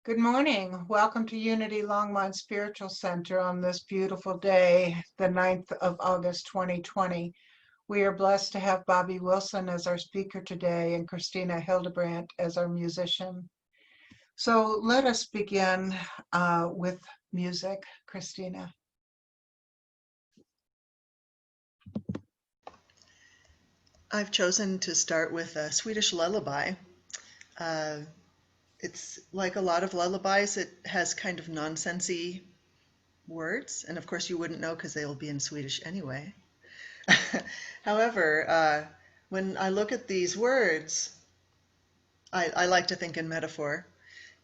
Good morning. Welcome to Unity Longmont Spiritual Center on this beautiful day, the 9th of August, 2020. We are blessed to have Bobbie Wilson as our speaker today and Christina Hildebrandty as our musician. So let us begin with music, Christina. I've chosen to start with a Swedish lullaby. Uh, it's like a lot of lullabies, it has kind of nonsensy words, and of course you wouldn't know because they will be in Swedish anyway. However, when I look at these words, I like to think in metaphor.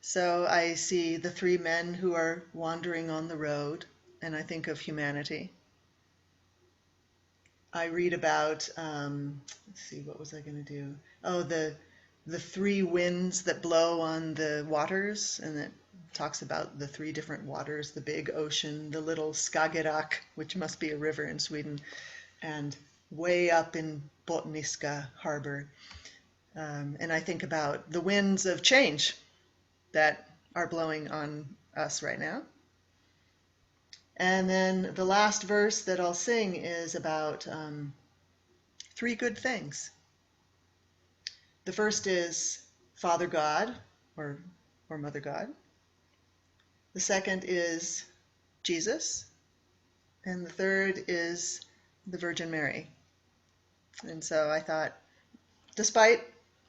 So I see the three men who are wandering on the road, and I think of humanity. I read about, let's see, what was I going to do? Oh, the three winds that blow on the waters, and it talks about the three different waters, the big ocean, the little Skagerrak, which must be a river in Sweden, and way up in Bottniska harbor. And I think about the winds of change that are blowing on us right now. And then the last verse that I'll sing is about three good things. The first is Father God or, or Mother God. The second is Jesus. And the third is the Virgin Mary. And so I thought, despite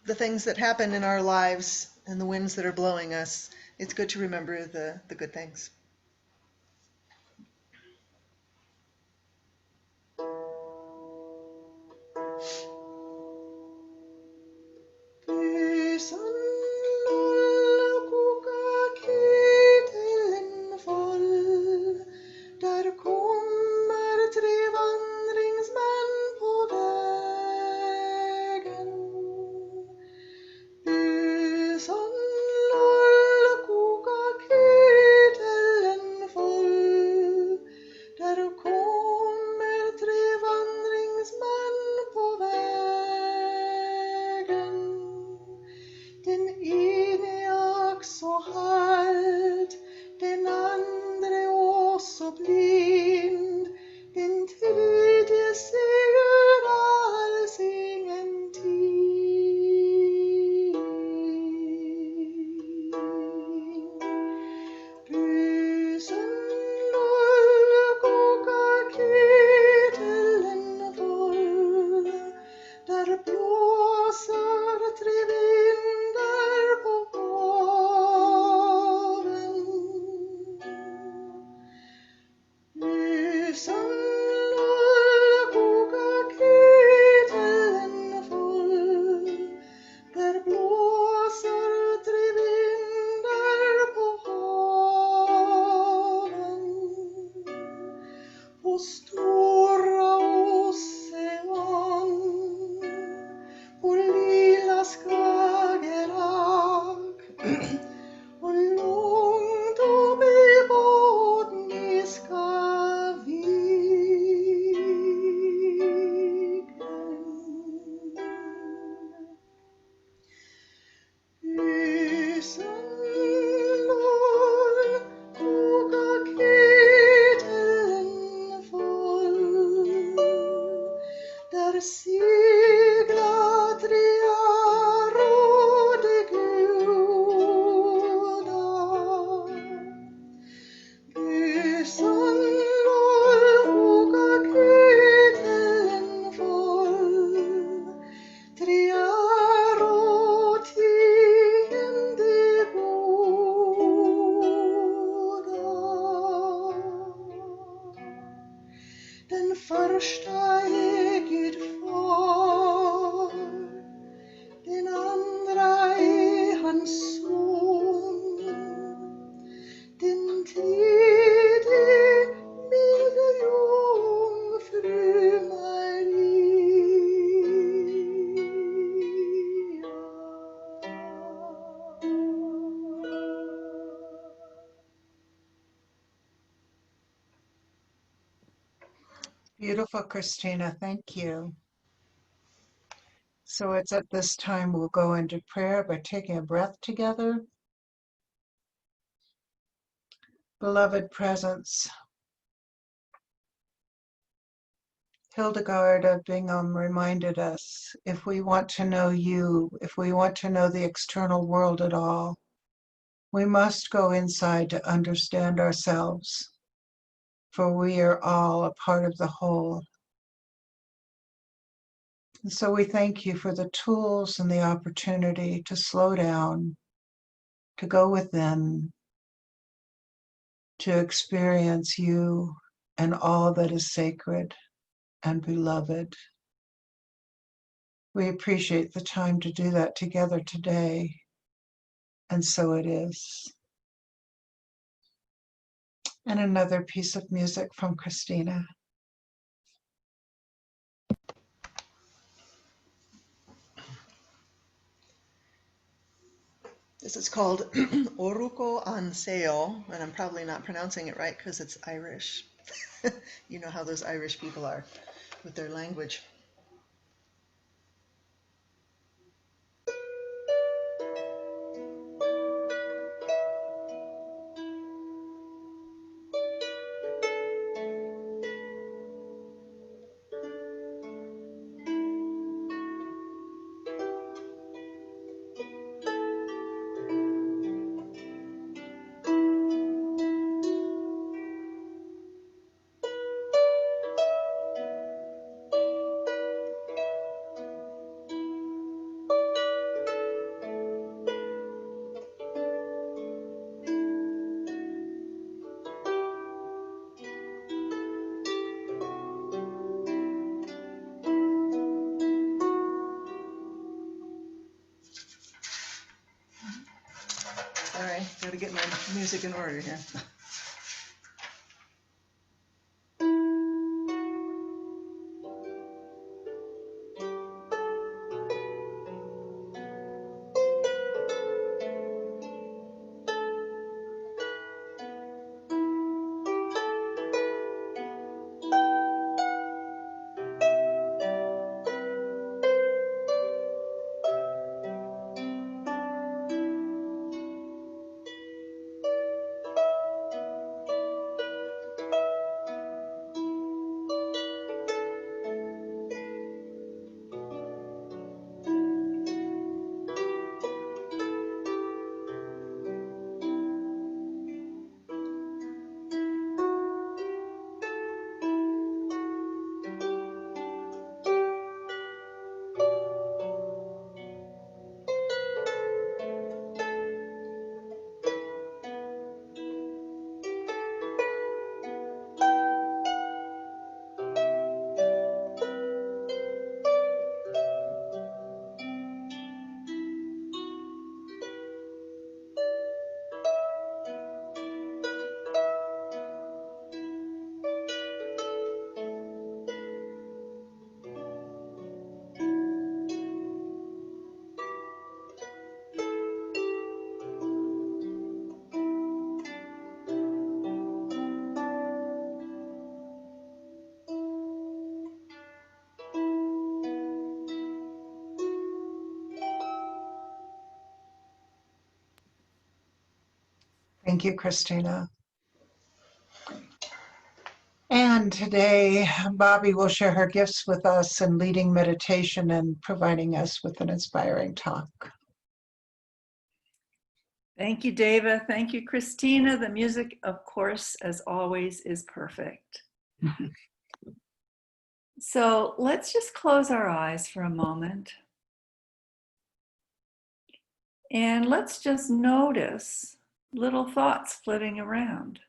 the things that happen in our lives and the winds that are blowing us, it's good to remember the good things. Beautiful, Christina. Thank you. So it's at this time we'll go into prayer by taking a breath together. Beloved presence, Hildegard of Bingham reminded us, if we want to know you, if we want to know the external world at all, we must go inside to understand ourselves, for we are all a part of the whole. And so we thank you for the tools and the opportunity to slow down, to go within, to experience you and all that is sacred and beloved. We appreciate the time to do that together today, and so it is. And another piece of music from Christina. This is called Oruko Anseo, and I'm probably not pronouncing it right because it's Irish. You know how those Irish people are with their language. All right, gotta get my music in order here. Thank you, Christina. And today, Bobbie will share her gifts with us in leading meditation and providing us with an inspiring talk. Thank you, Dava. Thank you, Christina. The music, of course, as always, is perfect. So let's just close our eyes for a moment. And let's just notice little thoughts flitting around,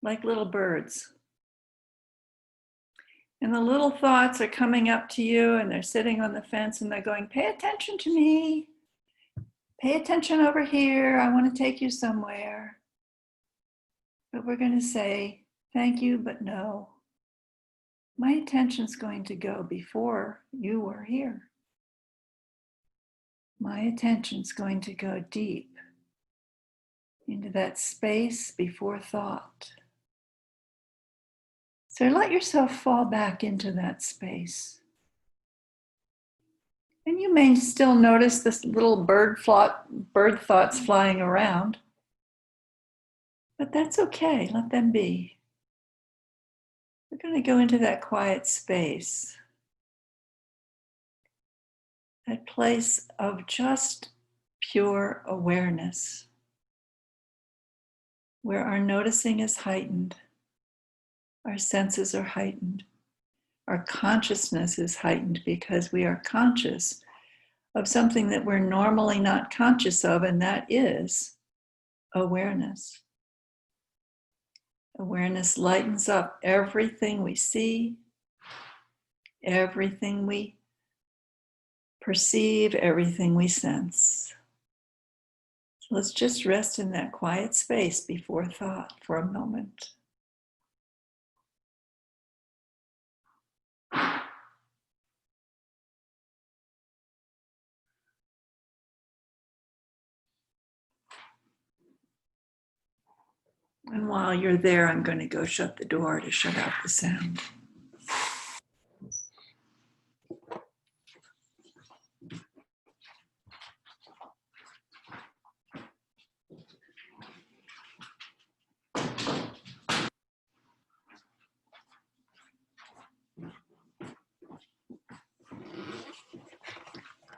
like little birds. And the little thoughts are coming up to you and they're sitting on the fence and they're going, pay attention to me. Pay attention over here. I want to take you somewhere. But we're going to say, thank you, but no. My attention's going to go before you were here. My attention's going to go deep into that space before thought. So let yourself fall back into that space. And you may still notice this little bird thoughts flying around. But that's okay, let them be. We're going to go into that quiet space, that place of just pure awareness, where our noticing is heightened, our senses are heightened, our consciousness is heightened because we are conscious of something that we're normally not conscious of, and that is awareness. Awareness lightens up everything we see, everything we perceive, everything we sense. So let's just rest in that quiet space before thought for a moment. And while you're there, I'm going to go shut the door to shut out the sound.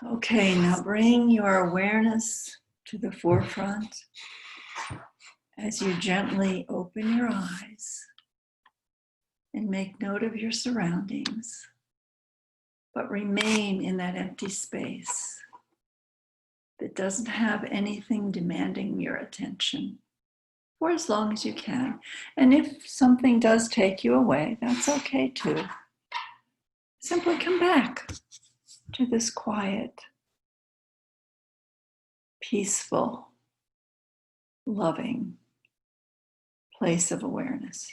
Okay, now bring your awareness to the forefront as you gently open your eyes and make note of your surroundings, but remain in that empty space that doesn't have anything demanding your attention for as long as you can. And if something does take you away, that's okay too. Simply come back to this quiet, peaceful, loving place of awareness.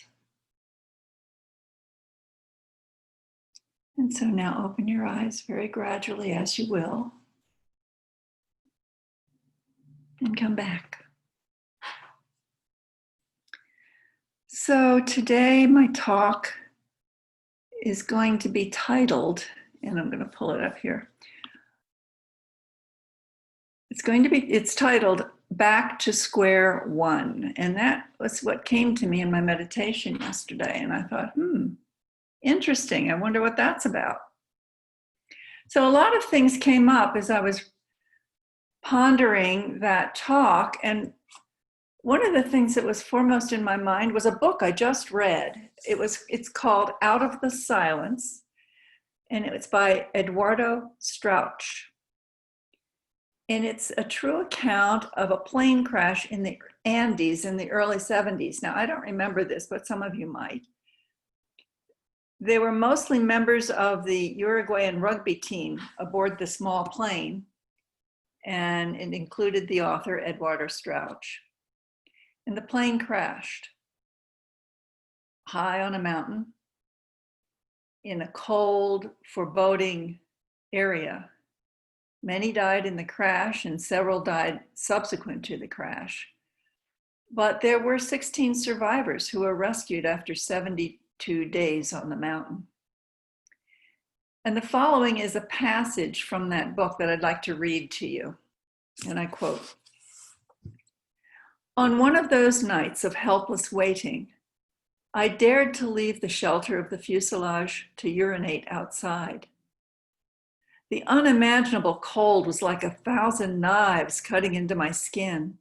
And so now open your eyes very gradually as you will, and come back. So today my talk is going to be titled, and I'm going to pull it up here. It's titled Back to Square One. And that was what came to me in my meditation yesterday. And I thought, interesting. I wonder what that's about. So a lot of things came up as I was pondering that talk. And one of the things that was foremost in my mind was a book I just read. It's called Out of the Silence, and it's by Eduardo Strauch. And it's a true account of a plane crash in the Andes in the early 70s. Now, I don't remember this, but some of you might. They were mostly members of the Uruguayan rugby team aboard the small plane, and it included the author, Eduardo Strauch. And the plane crashed high on a mountain in a cold, foreboding area. Many died in the crash and several died subsequent to the crash. But there were 16 survivors who were rescued after 72 days on the mountain. And the following is a passage from that book that I'd like to read to you. And I quote, "On one of those nights of helpless waiting, I dared to leave the shelter of the fuselage to urinate outside. The unimaginable cold was like 1,000 knives cutting into my skin.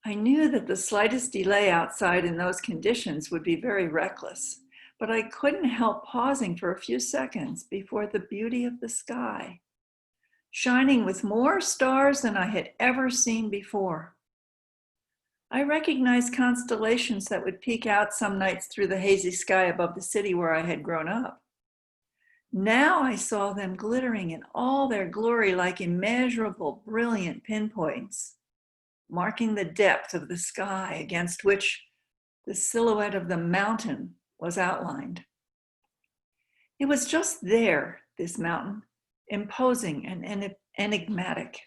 I knew that the slightest delay outside in those conditions would be very reckless, but I couldn't help pausing for a few seconds before the beauty of the sky, shining with more stars than I had ever seen before. I recognized constellations that would peek out some nights through the hazy sky above the city where I had grown up. Now I saw them glittering in all their glory like immeasurable, brilliant pinpoints, marking the depth of the sky against which the silhouette of the mountain was outlined. It was just there, this mountain, imposing and enigmatic.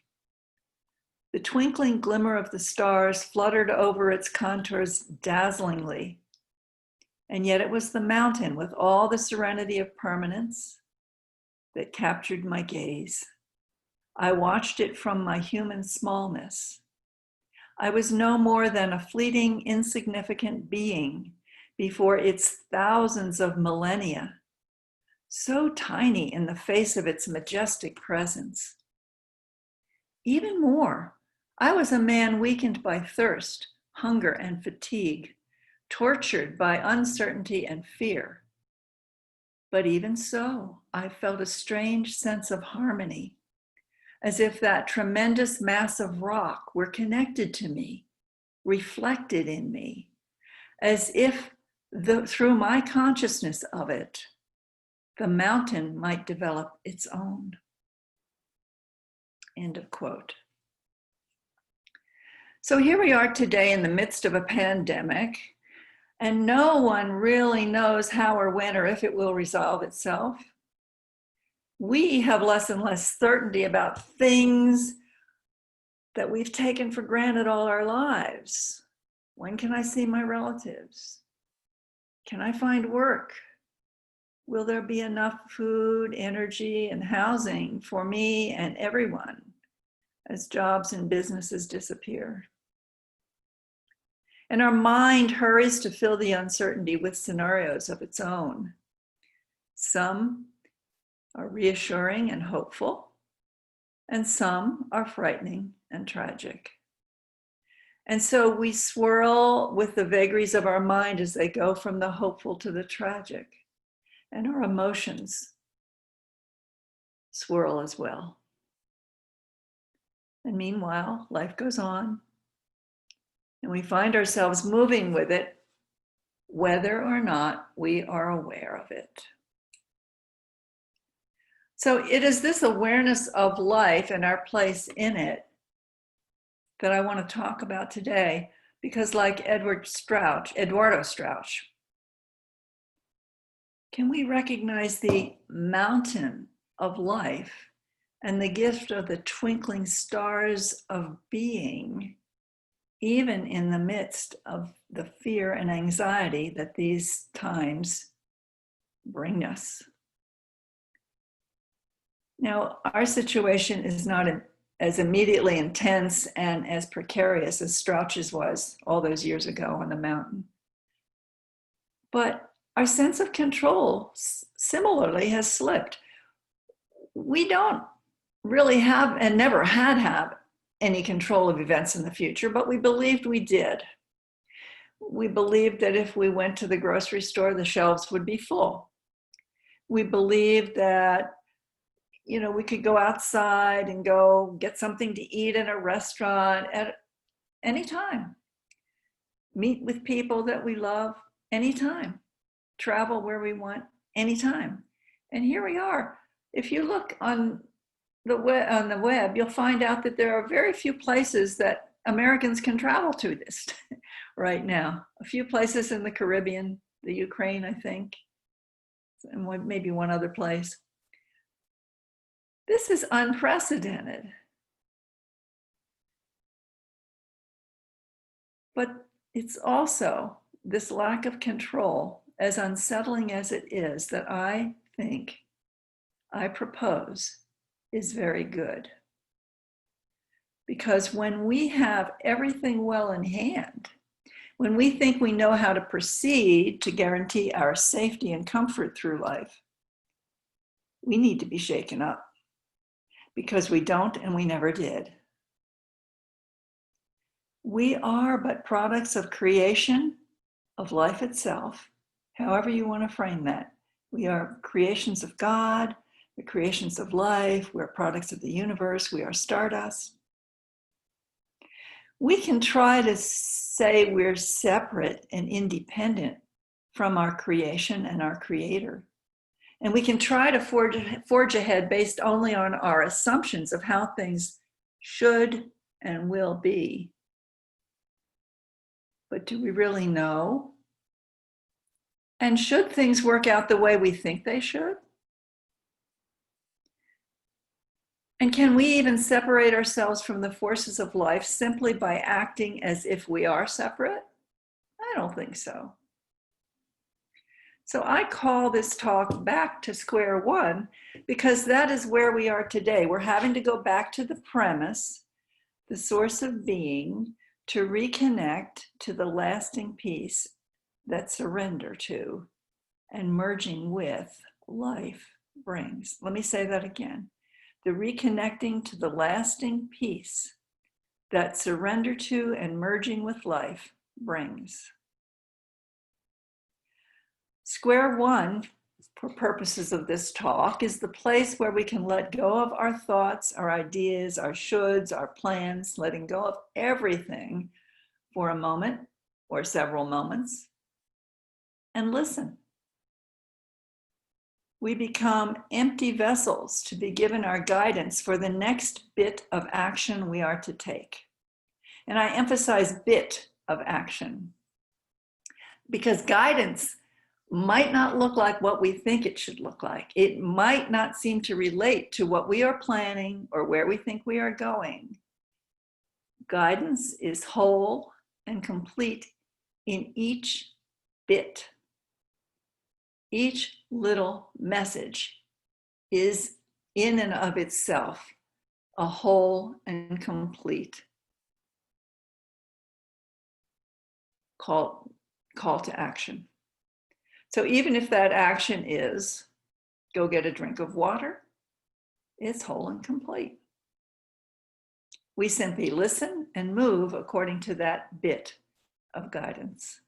The twinkling glimmer of the stars fluttered over its contours dazzlingly. And yet it was the mountain with all the serenity of permanence that captured my gaze. I watched it from my human smallness. I was no more than a fleeting, insignificant being before its thousands of millennia, so tiny in the face of its majestic presence. Even more, I was a man weakened by thirst, hunger, and fatigue, tortured by uncertainty and fear. But even so, I felt a strange sense of harmony, as if that tremendous mass of rock were connected to me, reflected in me, as if through my consciousness of it, the mountain might develop its own. End of quote. So here we are today in the midst of a pandemic, and no one really knows how or when or if it will resolve itself. We have less and less certainty about things that we've taken for granted all our lives. When can I see my relatives? Can I find work? Will there be enough food, energy, and housing for me and everyone as jobs and businesses disappear? And our mind hurries to fill the uncertainty with scenarios of its own. Some are reassuring and hopeful, and some are frightening and tragic. And so we swirl with the vagaries of our mind as they go from the hopeful to the tragic, and our emotions swirl as well. And meanwhile, life goes on, and we find ourselves moving with it, whether or not we are aware of it. So it is this awareness of life and our place in it that I want to talk about today, because like Eduardo Strauch, can we recognize the mountain of life and the gift of the twinkling stars of being, even in the midst of the fear and anxiety that these times bring us? Now, our situation is not as immediately intense and as precarious as Strauch's was all those years ago on the mountain. But our sense of control similarly has slipped. We don't really have and never have any control of events in the future, but we believed we did. We believed that if we went to the grocery store, the shelves would be full. We believed that we could go outside and go get something to eat in a restaurant at any time, meet with people that we love anytime, travel where we want anytime. And here we are. If you look on the web, you'll find out that there are very few places that Americans can travel to this right now. A few places in the Caribbean, the Ukraine, I think, and maybe one other place. This is unprecedented. But it's also this lack of control, as unsettling as it is, that I propose is very good. Because when we have everything well in hand, when we think we know how to proceed to guarantee our safety and comfort through life, we need to be shaken up. Because we don't and we never did. We are but products of creation, of life itself, however you want to frame that. We are creations of God, the creations of life, we're products of the universe, we are stardust. We can try to say we're separate and independent from our creation and our creator. And we can try to forge ahead based only on our assumptions of how things should and will be. But do we really know? And should things work out the way we think they should? And can we even separate ourselves from the forces of life simply by acting as if we are separate? I don't think so. So I call this talk back to square one, because that is where we are today. We're having to go back to the premise, the source of being, to reconnect to the lasting peace that surrender to and merging with life brings. Let me say that again. The reconnecting to the lasting peace that surrender to and merging with life brings. Square one, for purposes of this talk, is the place where we can let go of our thoughts, our ideas, our shoulds, our plans, letting go of everything for a moment or several moments, and listen. We become empty vessels to be given our guidance for the next bit of action we are to take. And I emphasize bit of action because guidance might not look like what we think it should look like. It might not seem to relate to what we are planning or where we think we are going. Guidance is whole and complete in each bit. Each little message is in and of itself a whole and complete call to action. So even if that action is go get a drink of water, it's whole and complete. We simply listen and move according to that bit of guidance.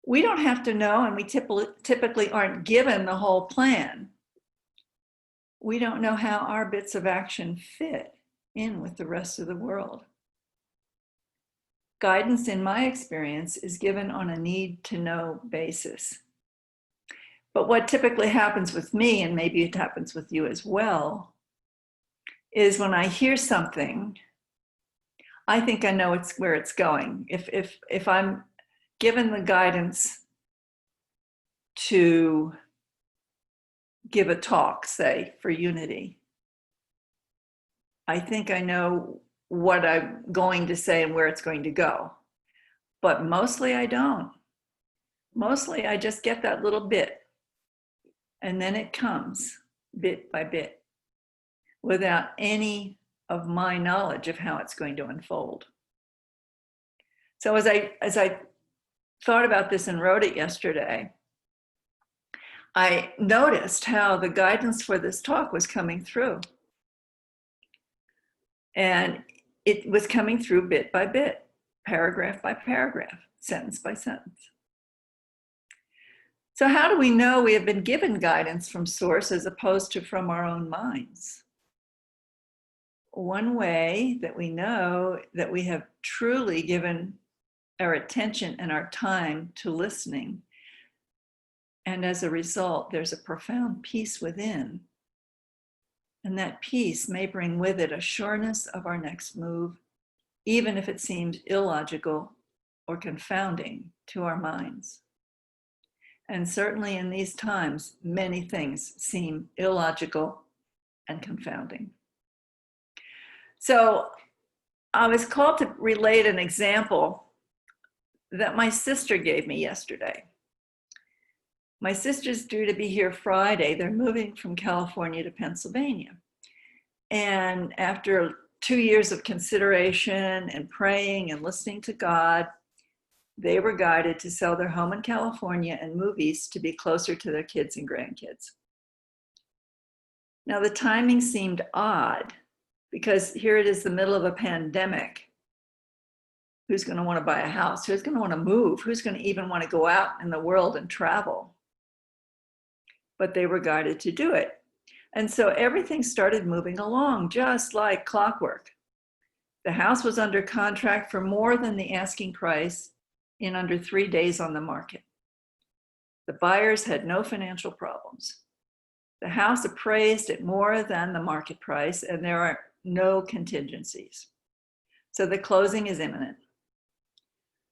We don't have to know, and we typically aren't given the whole plan. We don't know how our bits of action fit in with the rest of the world. Guidance, in my experience, is given on a need-to-know basis. But what typically happens with me, and maybe it happens with you as well, is when I hear something, I think I know where it's going. If I'm given the guidance to give a talk, say, for unity, I think I know what I'm going to say and where it's going to go. But mostly I don't. Mostly I just get that little bit, and then it comes bit by bit without any of my knowledge of how it's going to unfold. So as I thought about this and wrote it yesterday, I noticed how the guidance for this talk was coming through. And it was coming through bit by bit, paragraph by paragraph, sentence by sentence. So how do we know we have been given guidance from Source as opposed to from our own minds? One way that we know that we have truly given our attention and our time to listening, and as a result, there's a profound peace within. And that peace may bring with it a sureness of our next move, even if it seems illogical or confounding to our minds. And certainly in these times, many things seem illogical and confounding. So I was called to relate an example that my sister gave me yesterday. My sister's due to be here Friday. They're moving from California to Pennsylvania. And after 2 years of consideration and praying and listening to God, they were guided to sell their home in California and move east to be closer to their kids and grandkids. Now, the timing seemed odd because here it is, the middle of a pandemic. Who's going to want to buy a house? Who's going to want to move? Who's going to even want to go out in the world and travel? But they were guided to do it. And so everything started moving along just like clockwork. The house was under contract for more than the asking price in under 3 days on the market. The buyers had no financial problems. The house appraised at more than the market price, and there are no contingencies. So the closing is imminent.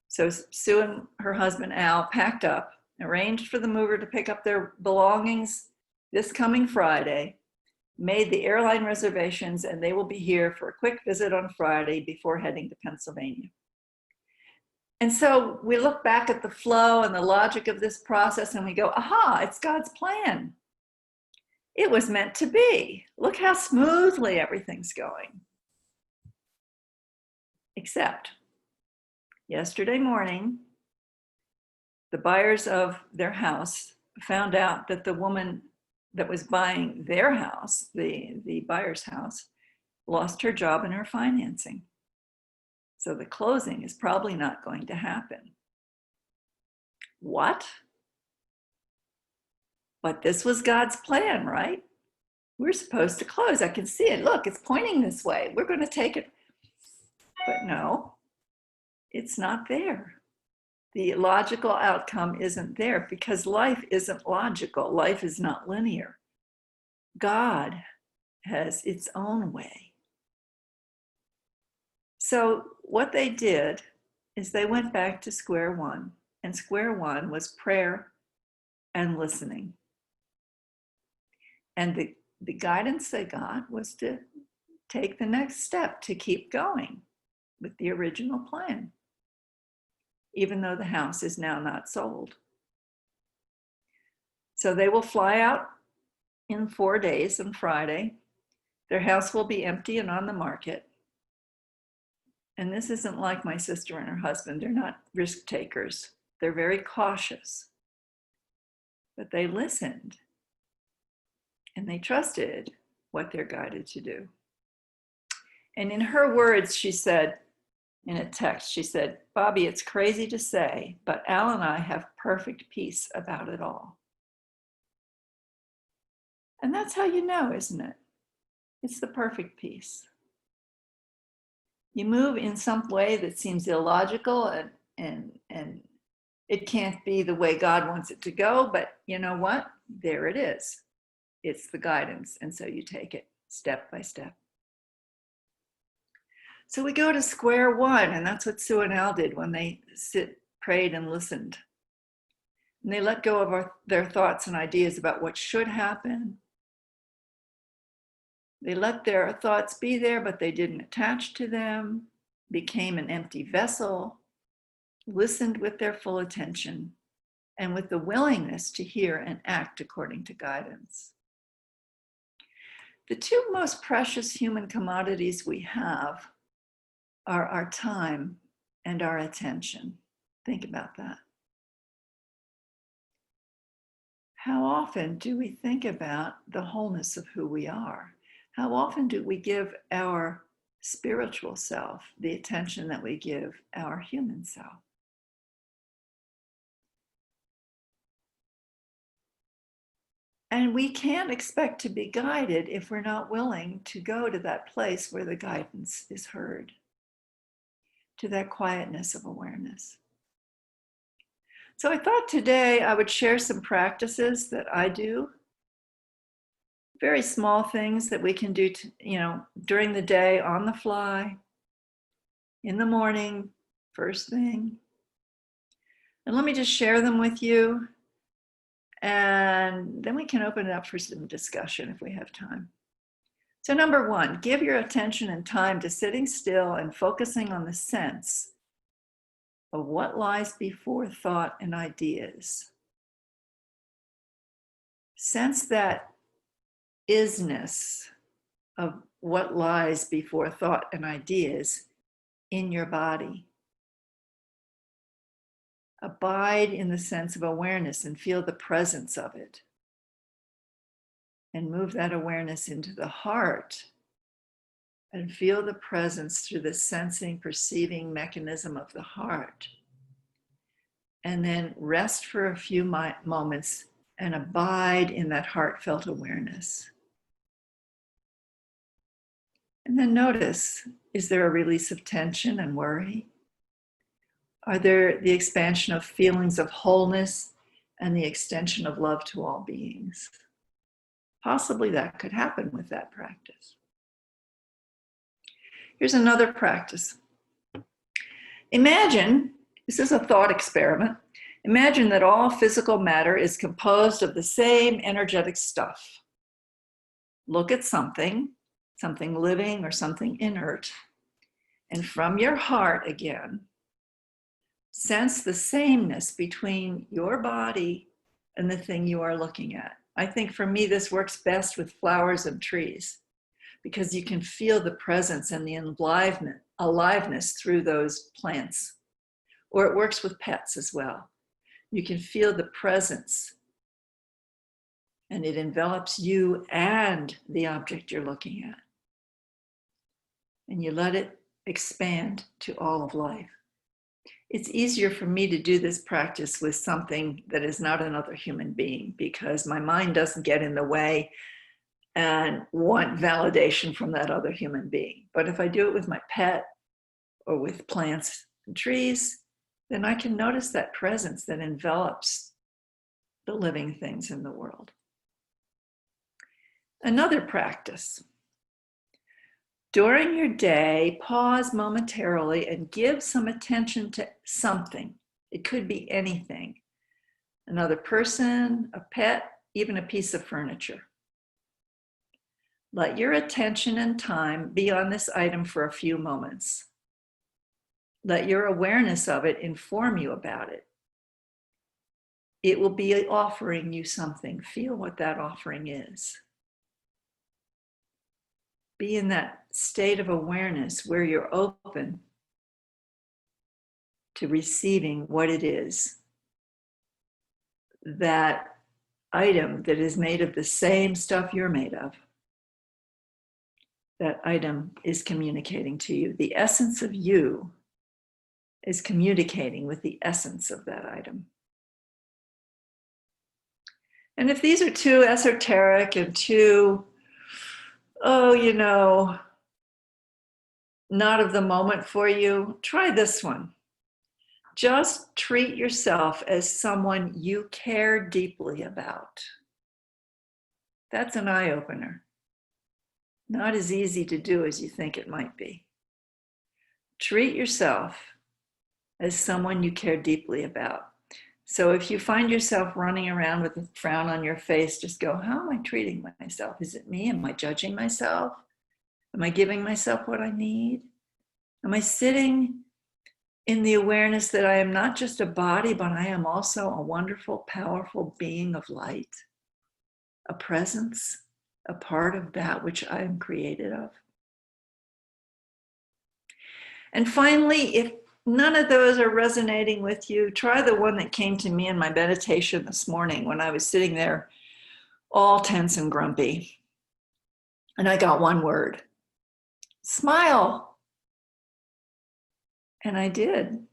So Sue and her husband Al packed up, arranged for the mover to pick up their belongings this coming Friday, made the airline reservations, and they will be here for a quick visit on Friday before heading to Pennsylvania. And so we look back at the flow and the logic of this process and we go, aha, it's God's plan. It was meant to be. Look how smoothly everything's going. Except yesterday morning, the buyers of their house found out that the woman that was buying their house, the buyer's house, lost her job and her financing. So the closing is probably not going to happen. What? But this was God's plan, right? We're supposed to close. I can see it. Look, it's pointing this way. We're going to take it. But no, it's not there. The logical outcome isn't there because life isn't logical. Life is not linear. God has its own way. So what they did is they went back to square one, and square one was prayer and listening. And the guidance they got was to take the next step, to keep going with the original plan, even though the house is now not sold. So they will fly out in 4 days on Friday. Their house will be empty and on the market. And this isn't like my sister and her husband. They're not risk takers. They're very cautious. But they listened and they trusted what they're guided to do. And in her words, she said, in a text, she said, Bobbie, it's crazy to say, but Al and I have perfect peace about it all. And that's how you know, isn't it? It's the perfect peace. You move in some way that seems illogical and it can't be the way God wants it to go, but you know what? There it is. It's the guidance, and so you take it step by step. So we go to square one, and that's what Sue and Al did when they prayed and listened. And they let go of their thoughts and ideas about what should happen. They let their thoughts be there, but they didn't attach to them, became an empty vessel, listened with their full attention, and with the willingness to hear and act according to guidance. The two most precious human commodities we have are our time and our attention. Think about that. How often do we think about the wholeness of who we are? How often do we give our spiritual self the attention that we give our human self? And we can't expect to be guided if we're not willing to go to that place where the guidance is heard, to that quietness of awareness. So I thought today I would share some practices that I do, very small things that we can do during the day, on the fly, in the morning, first thing. And let me just share them with you. And then we can open it up for some discussion if we have time. So number one, give your attention and time to sitting still and focusing on the sense of what lies before thought and ideas. Sense that isness of what lies before thought and ideas in your body. Abide in the sense of awareness and feel the presence of it. And move that awareness into the heart and feel the presence through the sensing, perceiving mechanism of the heart. And then rest for a few moments and abide in that heartfelt awareness. And then notice, is there a release of tension and worry? Are there the expansion of feelings of wholeness and the extension of love to all beings? Possibly that could happen with that practice. Here's another practice. Imagine, this is a thought experiment, imagine that all physical matter is composed of the same energetic stuff. Look at something living or something inert, and from your heart again, sense the sameness between your body and the thing you are looking at. I think for me, this works best with flowers and trees because you can feel the presence and the enlivenment aliveness through those plants. Or it works with pets as well. You can feel the presence, and it envelops you and the object you're looking at. And you let it expand to all of life. It's easier for me to do this practice with something that is not another human being, because my mind doesn't get in the way and want validation from that other human being. But if I do it with my pet or with plants and trees, then I can notice that presence that envelops the living things in the world. Another practice. During your day, pause momentarily and give some attention to something. It could be anything. Another person, a pet, even a piece of furniture. Let your attention and time be on this item for a few moments. Let your awareness of it inform you about it. It will be offering you something. Feel what that offering is. Be in that state of awareness where you're open to receiving what it is. That item that is made of the same stuff you're made of. That item is communicating to you. The essence of you is communicating with the essence of that item. And if these are too esoteric and too, not of the moment for you, try this one. Just treat yourself as someone you care deeply about. That's an eye-opener. Not as easy to do as you think it might be. Treat yourself as someone you care deeply about. So if you find yourself running around with a frown on your face, just go, how am I treating myself? Is it me? Am I judging myself? Am I giving myself what I need? Am I sitting in the awareness that I am not just a body, but I am also a wonderful, powerful being of light, a presence, a part of that which I am created of? And finally, if none of those are resonating with you, try the one that came to me in my meditation this morning when I was sitting there all tense and grumpy. And I got one word: smile. And I did.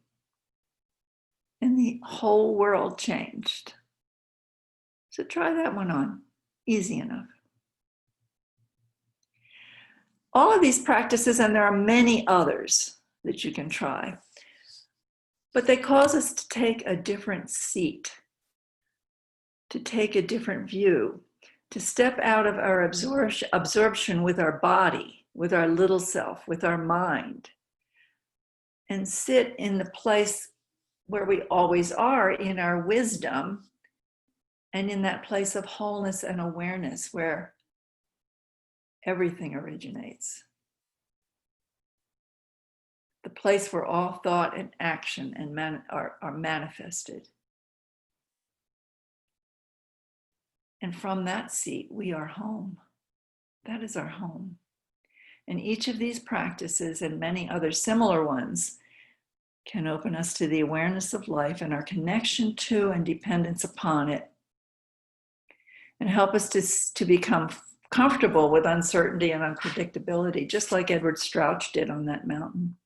And the whole world changed. So try that one on. Easy enough. All of these practices, and there are many others that you can try, but they cause us to take a different seat, to take a different view, to step out of our absorption with our body, with our little self, with our mind, and sit in the place where we always are, in our wisdom, and in that place of wholeness and awareness where everything originates. The place where all thought and action are manifested. And from that seat, we are home. That is our home. And each of these practices and many other similar ones can open us to the awareness of life and our connection to and dependence upon it, and help us to become comfortable with uncertainty and unpredictability, just like Edward Strauch did on that mountain.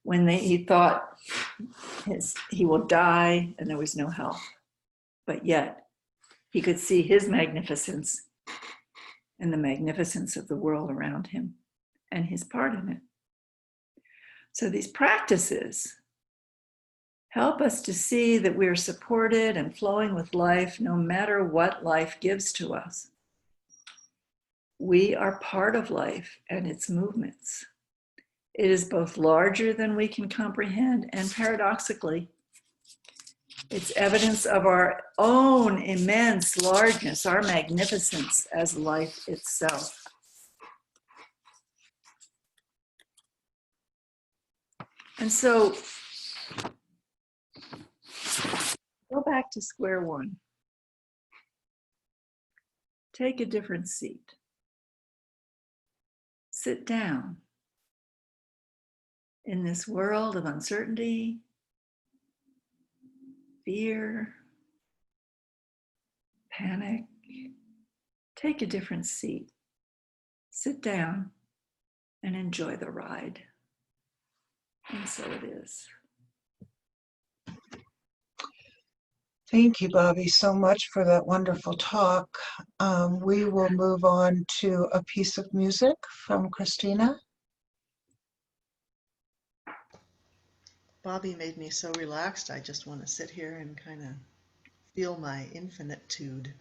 When he thought he will die and there was no help, but yet he could see his magnificence and the magnificence of the world around him and his part in it. So these practices help us to see that we are supported and flowing with life no matter what life gives to us. We are part of life and its movements. It is both larger than we can comprehend, and paradoxically, it's evidence of our own immense largeness, our magnificence as life itself. And so, go back to square one. Take a different seat. Sit down. in this world of uncertainty, fear, panic, take a different seat. Sit down and enjoy the ride. And so it is. Thank you, Bobbie, so much for that wonderful talk. We will move on to a piece of music from Christina. Bobbie made me so relaxed. I just want to sit here and kind of feel my infinitude.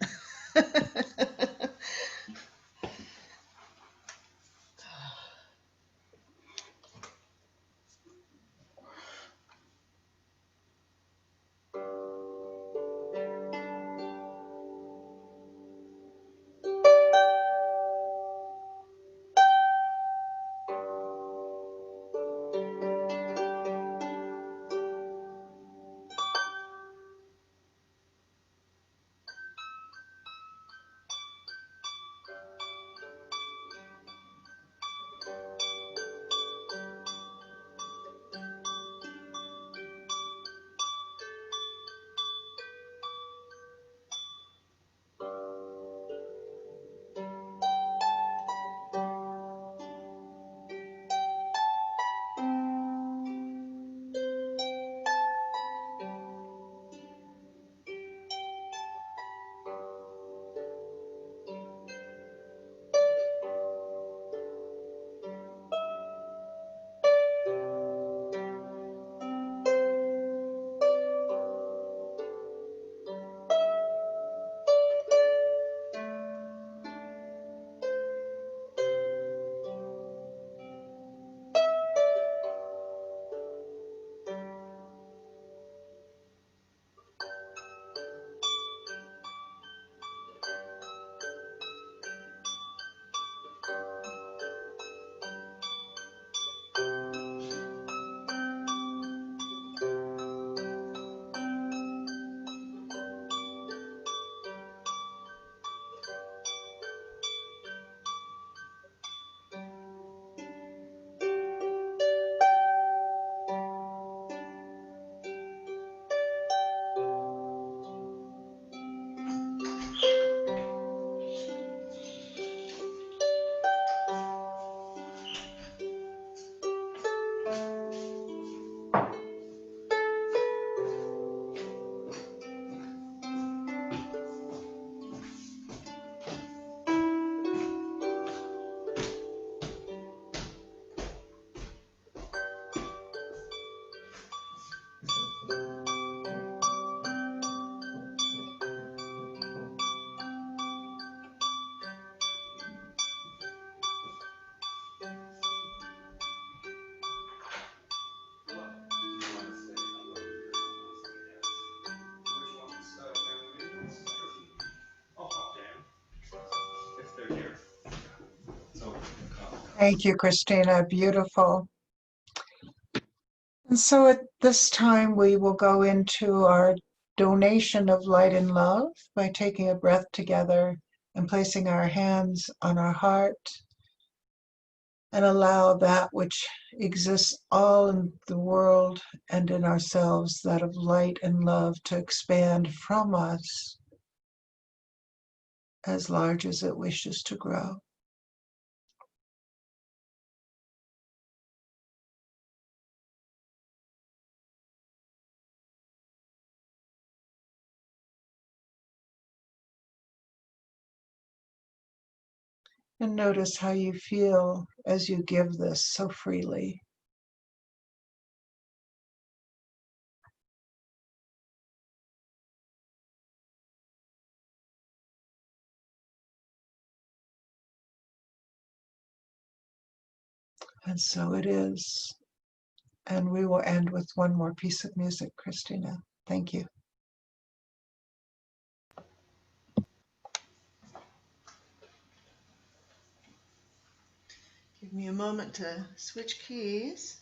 Thank you, Christina. Beautiful. And so at this time, we will go into our donation of light and love by taking a breath together and placing our hands on our heart and allow that which exists all in the world and in ourselves, that of light and love, to expand from us as large as it wishes to grow. And notice how you feel as you give this so freely. And so it is. And we will end with one more piece of music, Christina. Thank you. Give me a moment to switch keys.